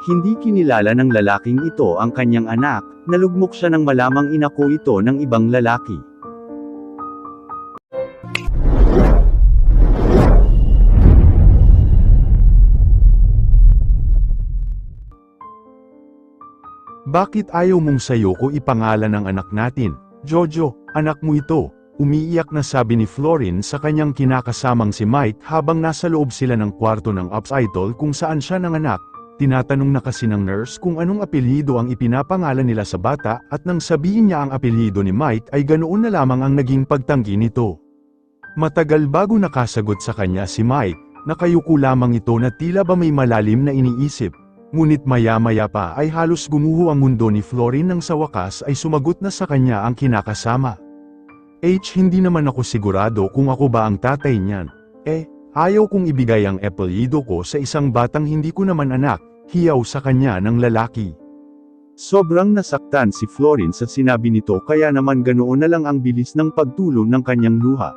Hindi kinilala ng lalaking ito ang kanyang anak, nalugmok siya nang malamang inako ito ng ibang lalaki. Bakit ayaw mong sayo ko ipangalan ng anak natin? Jojo, anak mo ito. Umiiyak na sabi ni Florin sa kanyang kinakasamang si Mike habang nasa loob sila ng kwarto ng hospital kung saan siya nanganak. Tinatanong na kasi ng nurse kung anong apelyido ang ipinapangalan nila sa bata at nang sabihin niya ang apelyido ni Mike ay ganoon na lamang ang naging pagtanggi nito. Matagal bago nakasagot sa kanya si Mike, nakayuko lamang ito na tila ba may malalim na iniisip. Ngunit maya-maya pa ay halos gumuho ang mundo ni Florin nang sa wakas ay sumagot na sa kanya ang kinakasama. Hindi naman ako sigurado kung ako ba ang tatay niyan. Ayaw kong ibigay ang apelyido ko sa isang batang hindi ko naman anak, hiyaw sa kanya ng lalaki. Sobrang nasaktan si Florin sa sinabi nito kaya naman ganoon na lang ang bilis ng pagtulo ng kanyang luha.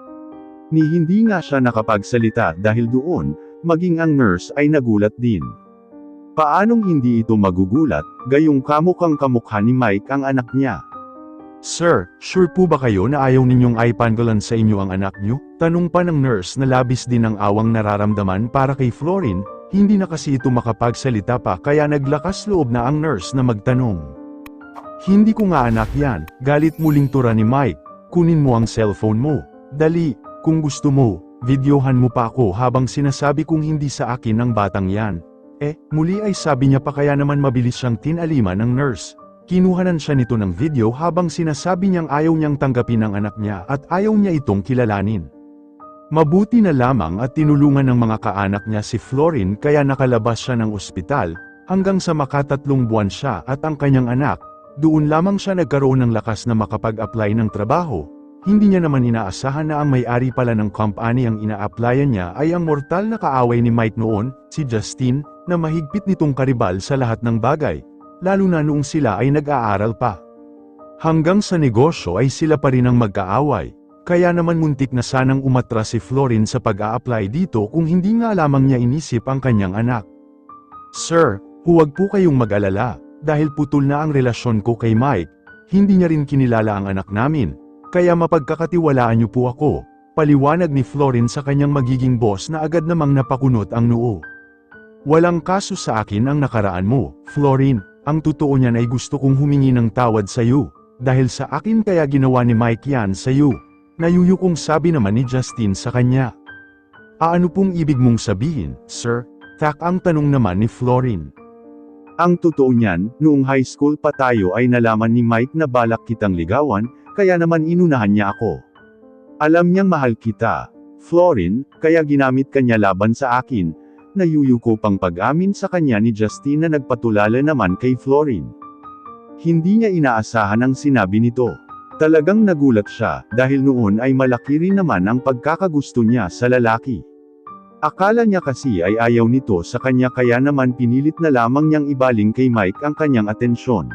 Ni hindi nga siya nakapagsalita dahil doon, maging ang nurse ay nagulat din. Paanong hindi ito magugulat, gayong kamukhang kamukha ni Mike ang anak niya? Sir, sure po ba kayo na ayaw ninyong ipanggalan sa inyo ang anak niyo? Tanong pa ng nurse na labis din ang awang nararamdaman para kay Florin, hindi na kasi ito makapagsalita pa kaya naglakas loob na ang nurse na magtanong. Hindi ko nga anak yan, galit muling tura ni Mike, kunin mo ang cellphone mo. Dali, kung gusto mo, videohan mo pa ako habang sinasabi kong hindi sa akin ang batang yan. Muli ay sabi niya pa kaya naman mabilis siyang tinalima ng nurse. Kinuhanan siya nito ng video habang sinasabi niyang ayaw niyang tanggapin ang anak niya at ayaw niya itong kilalanin. Mabuti na lamang at tinulungan ng mga kaanak niya si Florin kaya nakalabas siya ng ospital, hanggang sa makatatlong buwan siya at ang kanyang anak, doon lamang siya nagkaroon ng lakas na makapag-apply ng trabaho. Hindi niya naman inaasahan na ang may-ari pala ng company ang ina-applyan niya ay ang mortal na kaaway ni Mike noon, si Justin, na mahigpit nitong karibal sa lahat ng bagay, lalo na noong sila ay nag-aaral pa. Hanggang sa negosyo ay sila pa rin ang magkaaway, kaya naman muntik na sanang umatras si Florin sa pag-a-apply dito kung hindi nga lamang niya inisip ang kanyang anak. Sir, huwag po kayong mag-alala, dahil putol na ang relasyon ko kay Mike, hindi niya rin kinilala ang anak namin, kaya mapagkakatiwalaan niyo po ako, paliwanag ni Florin sa kanyang magiging boss na agad namang napakunot ang noo. Walang kaso sa akin ang nakaraan mo, Florin, ang totoo niyan ay gusto kong humingi ng tawad sa iyo, dahil sa akin kaya ginawa ni Mike yan sa iyo, nayuyukong sabi naman ni Justin sa kanya. Ano pong ibig mong sabihin, sir? Ang tanong naman ni Florin. Ang totoo niyan, noong high school pa tayo ay nalaman ni Mike na balak kitang ligawan, kaya naman inunahan niya ako. Alam niyang mahal kita, Florin, kaya ginamit kanya laban sa akin. Nayuyuko pang pag-amin sa kanya ni Justin na nagpatulala naman kay Florin. Hindi niya inaasahan ang sinabi nito. Talagang nagulat siya, dahil noon ay malaki rin naman ang pagkakagusto niya sa lalaki. Akala niya kasi ay ayaw nito sa kanya kaya naman pinilit na lamang niyang ibaling kay Mike ang kanyang atensyon.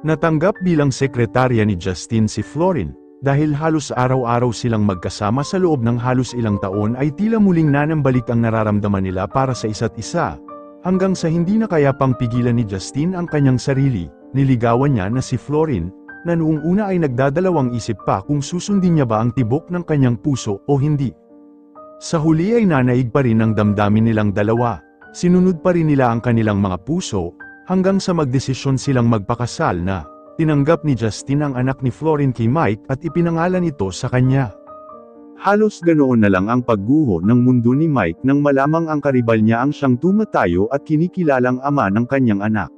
Natanggap bilang sekretarya ni Justin si Florin, dahil halos araw-araw silang magkasama sa loob ng halos ilang taon ay tila muling nanambalik ang nararamdaman nila para sa isa't isa, hanggang sa hindi na kaya pang pigilan ni Justin ang kanyang sarili, niligawan niya na si Florin, na noong una ay nagdadalawang isip pa kung susundin niya ba ang tibok ng kanyang puso o hindi. Sa huli ay nanaig pa rin ang damdamin nilang dalawa, sinunod pa rin nila ang kanilang mga puso, hanggang sa magdesisyon silang magpakasal na tinanggap ni Justin ang anak ni Florin kay Mike at ipinangalan ito sa kanya. Halos ganoon na lang ang pagguho ng mundo ni Mike nang malamang ang karibal niya ang siyang tumatayo at kinikilalang ama ng kanyang anak.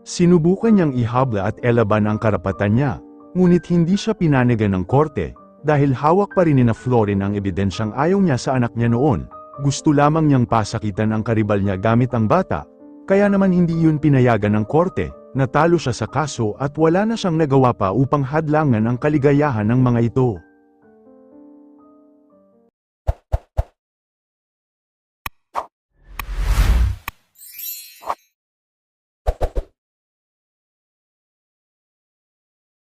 Sinubukan niyang ihabla at elaban ang karapatan niya, ngunit hindi siya pinanagan ng korte, dahil hawak pa rin ni Florin ang ebidensyang ayaw niya sa anak niya noon. Gusto lamang niyang pasakitan ang karibal niya gamit ang bata, kaya naman hindi yun pinayagan ng korte. Natalo siya sa kaso at wala na siyang nagawa pa upang hadlangan ang kaligayahan ng mga ito.